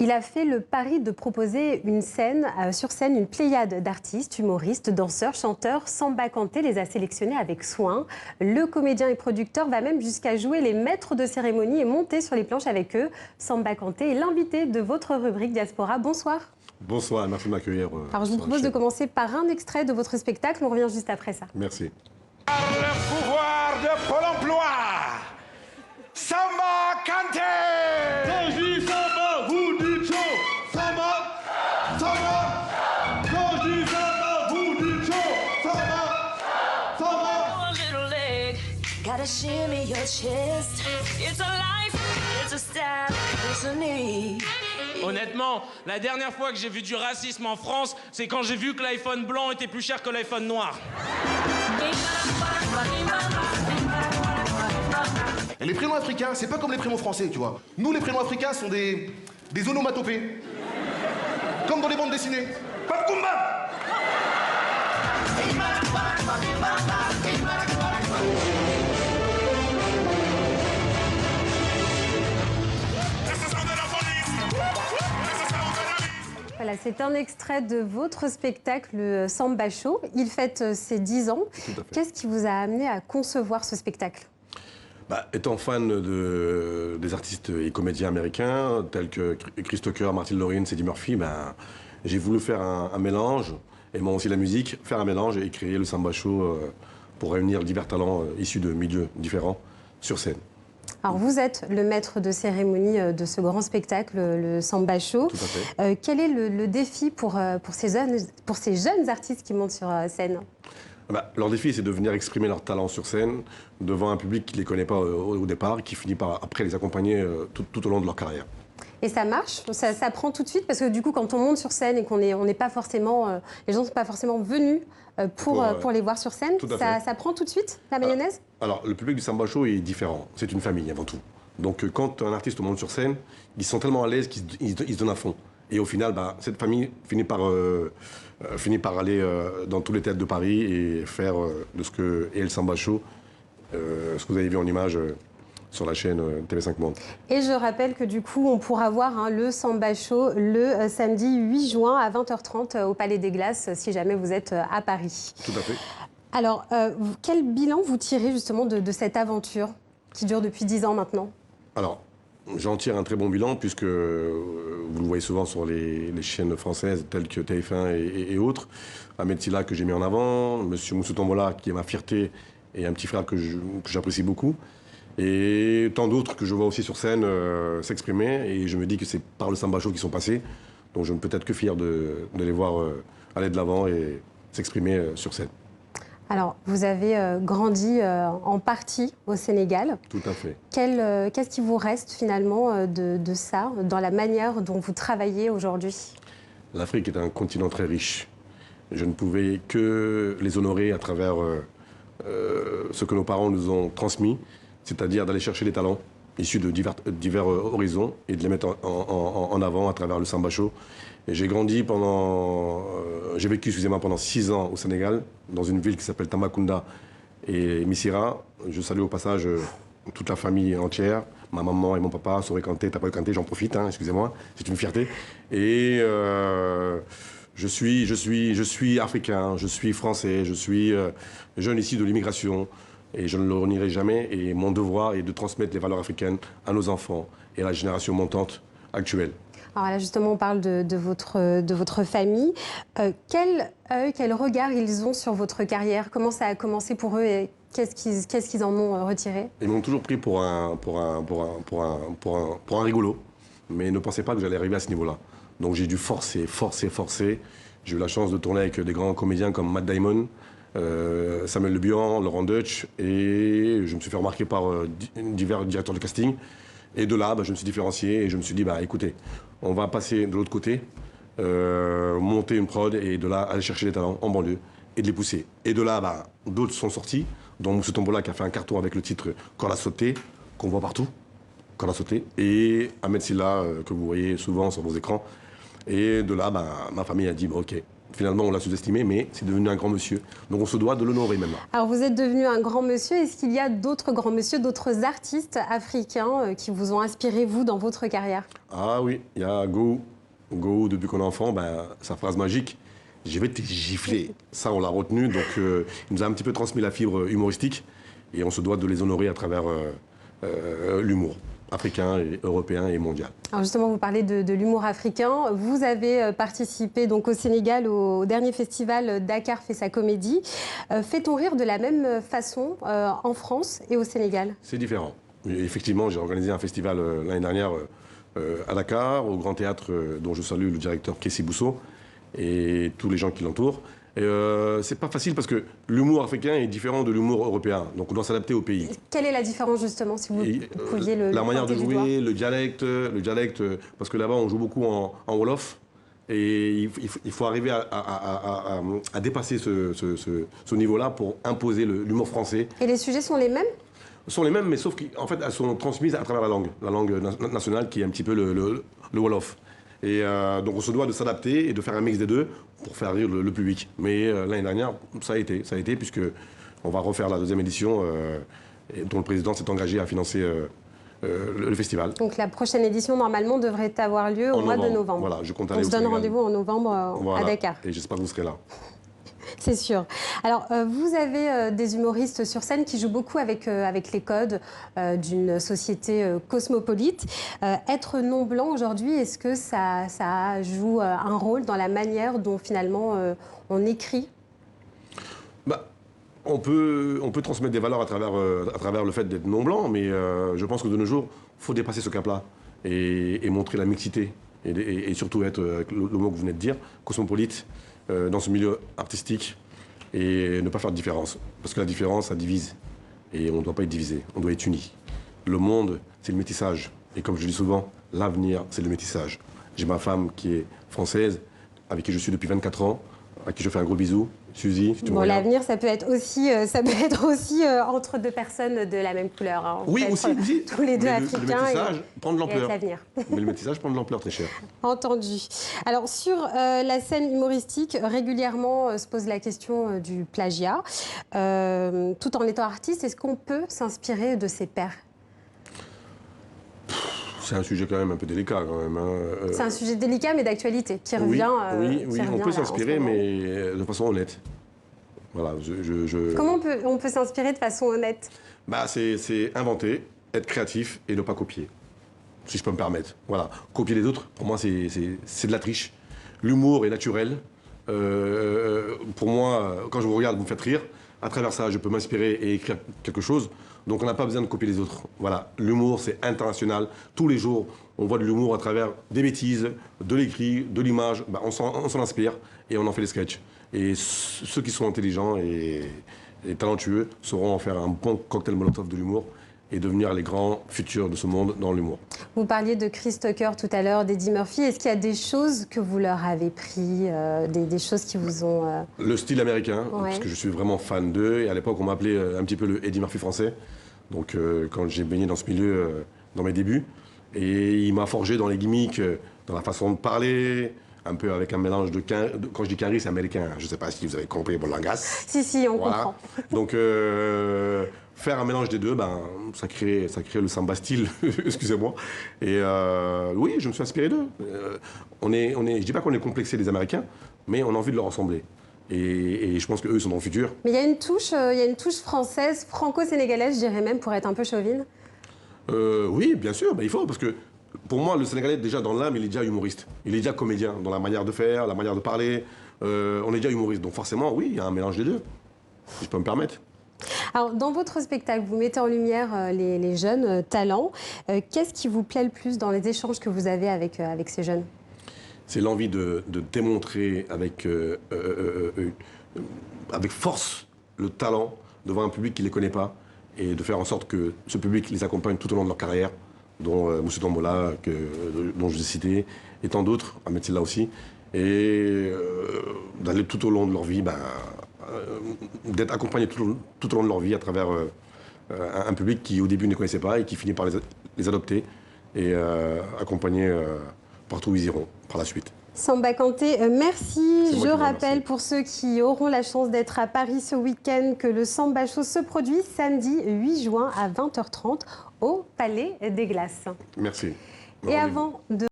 Il a fait le pari de proposer sur scène une pléiade d'artistes, humoristes, danseurs, chanteurs. Samba Kanté les a sélectionnés avec soin. Le comédien et producteur va même jusqu'à jouer les maîtres de cérémonie et monter sur les planches avec eux. Samba Kanté est l'invité de votre rubrique Diaspora. Bonsoir. Bonsoir, merci de m'accueillir. Alors je vous propose de commencer par un extrait de votre spectacle. On revient juste après ça. Merci. Le pouvoir de Pôle emploi, Samba Kanté. Quand je dis samba, vous dites chaud. Samba, samba. Quand je dis samba, vous dites chaud. Samba, samba. Little leg, gotta shimmy your chest. It's a life, it's a style, it's a need. Honnêtement, la dernière fois que j'ai vu du racisme en France, c'est quand j'ai vu que l'iPhone blanc était plus cher que l'iPhone noir. Et les prénoms africains, c'est pas comme les prénoms français, tu vois. Nous, les prénoms africains sont des onomatopées. Comme dans les bandes dessinées. Pas de combat. Voilà, c'est un extrait de votre spectacle Samba Show. Il fête ses 10 ans. Qu'est-ce qui vous a amené à concevoir ce spectacle ? Étant fan des artistes et comédiens américains, tels que Chris Tucker, Martin Lawrence, Eddie Murphy, j'ai voulu faire un mélange, et moi aussi la musique, faire un mélange et créer le Samba Show pour réunir divers talents issus de milieux différents sur scène. Alors vous êtes le maître de cérémonie de ce grand spectacle, le Samba Show. Tout à fait. Quel est le défi pour ces jeunes artistes qui montent sur scène ? Leur défi, c'est de venir exprimer leur talent sur scène devant un public qui ne les connaît pas au départ, qui finit par après les accompagner tout au long de leur carrière. Et ça marche, ça prend tout de suite, parce que du coup, quand on monte sur scène et qu'on n'est pas forcément, les gens ne sont pas forcément venus pour les voir sur scène, ça prend tout de suite, la mayonnaise ? Alors, le public du Samba Show est différent. C'est une famille avant tout. Donc, quand un artiste monte sur scène, ils sont tellement à l'aise qu'ils se donnent à fond. Et au final, cette famille finit par aller dans tous les théâtres de Paris et faire de ce que est le Samba Show, ce que vous avez vu en image sur la chaîne TV5 Monde. Et je rappelle que du coup, on pourra voir le Samba Show le samedi 8 juin à 20h30 au Palais des Glaces, si jamais vous êtes à Paris. Tout à fait. Alors, quel bilan vous tirez justement de cette aventure qui dure depuis 10 ans maintenant ? Alors, j'en tire un très bon bilan puisque vous le voyez souvent sur les chaînes françaises telles que TF1 et autres. Ahmed Silla que j'ai mis en avant, Monsieur Moussou Tombola qui est ma fierté et un petit frère que j'apprécie beaucoup. Et tant d'autres que je vois aussi sur scène s'exprimer. Et je me dis que c'est par le Samba Show qu'ils sont passés. Donc je ne peux être que fier de les voir aller de l'avant et s'exprimer sur scène. Alors, vous avez grandi en partie au Sénégal. Tout à fait. Qu'est-ce qui vous reste finalement de ça, dans la manière dont vous travaillez aujourd'hui ? L'Afrique est un continent très riche. Je ne pouvais que les honorer à travers ce que nos parents nous ont transmis, c'est-à-dire d'aller chercher les talents issus de divers horizons et de les mettre en avant à travers le Samba Show. J'ai vécu, pendant 6 ans au Sénégal, dans une ville qui s'appelle Tambacounda et Missira. Je salue au passage toute la famille entière, ma maman et mon papa, Soré Kanté, Tapal Kanté, j'en profite, excusez-moi, c'est une fierté. Et je suis africain, je suis français, je suis jeune ici de l'immigration. Et je ne le renierai jamais. Et mon devoir est de transmettre les valeurs africaines à nos enfants et à la génération montante actuelle. Alors là, justement, on parle de votre famille. Quel regard ils ont sur votre carrière ? Comment ça a commencé pour eux et qu'est-ce qu'ils en ont retiré ? Ils m'ont toujours pris pour un rigolo. Mais ne pensez pas que j'allais arriver à ce niveau-là. Donc j'ai dû forcer. J'ai eu la chance de tourner avec des grands comédiens comme Matt Damon, Samuel Le Bihan, Laurent Deutsch, et je me suis fait remarquer par divers directeurs de casting. Et de là, je me suis différencié et je me suis dit, écoutez, on va passer de l'autre côté, monter une prod et de là, aller chercher les talents en banlieue et de les pousser. Et de là, d'autres sont sortis, dont Moussou Tombola qui a fait un carton avec le titre Corde à sauter, qu'on voit partout, Corde à sauter, et Ahmed Silla, que vous voyez souvent sur vos écrans. Et de là, ma famille a dit, ok, Finalement, on l'a sous-estimé, mais c'est devenu un grand monsieur. Donc on se doit de l'honorer maintenant. Alors vous êtes devenu un grand monsieur. Est-ce qu'il y a d'autres grands monsieur, d'autres artistes africains qui vous ont inspiré, vous, dans votre carrière? Ah oui, il y a Go. Go, depuis qu'on est enfant, sa phrase magique, je vais te gifler. Ça, on l'a retenu. Donc il nous a un petit peu transmis la fibre humoristique. Et on se doit de les honorer à travers l'humour africain, et européen et mondial. Alors justement, vous parlez de l'humour africain. Vous avez participé donc au Sénégal au dernier festival Dakar fait sa comédie. Fait-on rire de la même façon en France et au Sénégal? C'est différent. Et effectivement, j'ai organisé un festival l'année dernière à Dakar, au Grand Théâtre, dont je salue le directeur Kessi Bousso et tous les gens qui l'entourent. C'est pas facile parce que l'humour africain est différent de l'humour européen, donc on doit s'adapter au pays. Quelle est la différence justement, si vous pouviez la manière de pointer du doigt? jouer, le dialecte, parce que là-bas on joue beaucoup en Wolof, et il faut arriver à dépasser ce niveau-là pour imposer l'humour français. Et les sujets sont les mêmes? Sont les mêmes, mais sauf qu'en fait elles sont transmises à travers la langue nationale qui est un petit peu le Wolof. Et donc on se doit de s'adapter et de faire un mix des deux pour faire rire le public. Mais l'année dernière, ça a été puisque on va refaire la deuxième édition dont le président s'est engagé à financer le festival. Donc la prochaine édition normalement devrait avoir lieu au mois de novembre. Voilà, je compte aller on se donne rendez-vous en novembre à Dakar. Et j'espère que vous serez là. C'est sûr. Alors, vous avez des humoristes sur scène qui jouent beaucoup avec les codes d'une société cosmopolite. Être non blanc aujourd'hui, est-ce que ça joue un rôle dans la manière dont finalement on écrit? On peut transmettre des valeurs à travers le fait d'être non blanc, mais je pense que de nos jours, il faut dépasser ce cap-là et montrer la mixité et surtout être, avec le mot que vous venez de dire, cosmopolite. Dans ce milieu artistique et ne pas faire de différence. Parce que la différence, ça divise. Et on ne doit pas être divisé, on doit être unis. Le monde, c'est le métissage. Et comme je dis souvent, l'avenir, c'est le métissage. J'ai ma femme qui est française, avec qui je suis depuis 24 ans, à qui je fais un gros bisou. Suzy, si tu me regardes. L'avenir, ça peut être aussi entre deux personnes de la même couleur. Hein. Oui, aussi. Tous les deux africains. Le métissage prend de l'ampleur. L'avenir. Mais le métissage prend de l'ampleur, très cher. Entendu. Alors, sur la scène humoristique, régulièrement se pose la question du plagiat. Tout en étant artiste, est-ce qu'on peut s'inspirer de ses pairs? C'est un sujet quand même un peu délicat, quand même. C'est un sujet délicat, mais d'actualité, qui revient. Oui, on peut s'inspirer, mais de façon honnête. Voilà, Comment on peut s'inspirer de façon honnête? C'est inventer, être créatif et ne pas copier, si je peux me permettre. Voilà, copier les autres, pour moi, c'est de la triche. L'humour est naturel. Pour moi, quand je vous regarde, vous me faites rire. À travers ça, je peux m'inspirer et écrire quelque chose. Donc on n'a pas besoin de copier les autres. Voilà, l'humour, c'est international. Tous les jours, on voit de l'humour à travers des bêtises, de l'écrit, de l'image. On s'en inspire et on en fait des sketchs. Et ceux qui sont intelligents et talentueux sauront en faire un bon cocktail molotov de l'humour et devenir les grands futurs de ce monde dans l'humour. Vous parliez de Chris Tucker tout à l'heure, d'Eddie Murphy. Est-ce qu'il y a des choses que vous leur avez pris, des choses qui vous ont... Le style américain, parce que je suis vraiment fan d'eux. Et à l'époque, on m'appelait un petit peu le Eddie Murphy français. Donc quand j'ai baigné dans ce milieu, dans mes débuts. Et il m'a forgé dans les gimmicks, dans la façon de parler, un peu avec un mélange de... Quand je dis Carrie, c'est américain. Je ne sais pas si vous avez compris mon langage. Si, on comprend. Donc... faire un mélange des deux, ça crée le samba style, excusez-moi. Et oui, je me suis inspiré d'eux. Je dis pas qu'on est complexé des Américains, mais on a envie de leur ressembler. Et je pense qu'eux sont dans le futur. Mais il y a une touche française, franco-sénégalaise, je dirais même, pour être un peu chauvine. Oui, bien sûr, il faut, parce que pour moi, le Sénégalais, déjà dans l'âme, il est déjà humoriste. Il est déjà comédien, dans la manière de faire, la manière de parler. On est déjà humoriste, donc forcément, oui, il y a un mélange des deux, si je peux me permettre. Alors, dans votre spectacle, vous mettez en lumière les jeunes talents. Qu'est-ce qui vous plaît le plus dans les échanges que vous avez avec ces jeunes? C'est l'envie de démontrer avec force le talent devant un public qui ne les connaît pas et de faire en sorte que ce public les accompagne tout au long de leur carrière, dont Moussou Tombola, dont je vous ai cité, et tant d'autres, Ahmed Silla aussi, et d'aller tout au long de leur vie, d'être accompagnés tout au long de leur vie à travers un public qui au début ne connaissait pas et qui finit par les adopter et accompagner partout où ils iront par la suite. Samba Kanté, merci. C'est moi Je qui vous rappelle remercie. pour ceux qui auront la chance d'être à Paris ce week-end que le Samba Show se produit samedi 8 juin à 20h30 au Palais des Glaces. Merci. Et Rendez-vous. avant de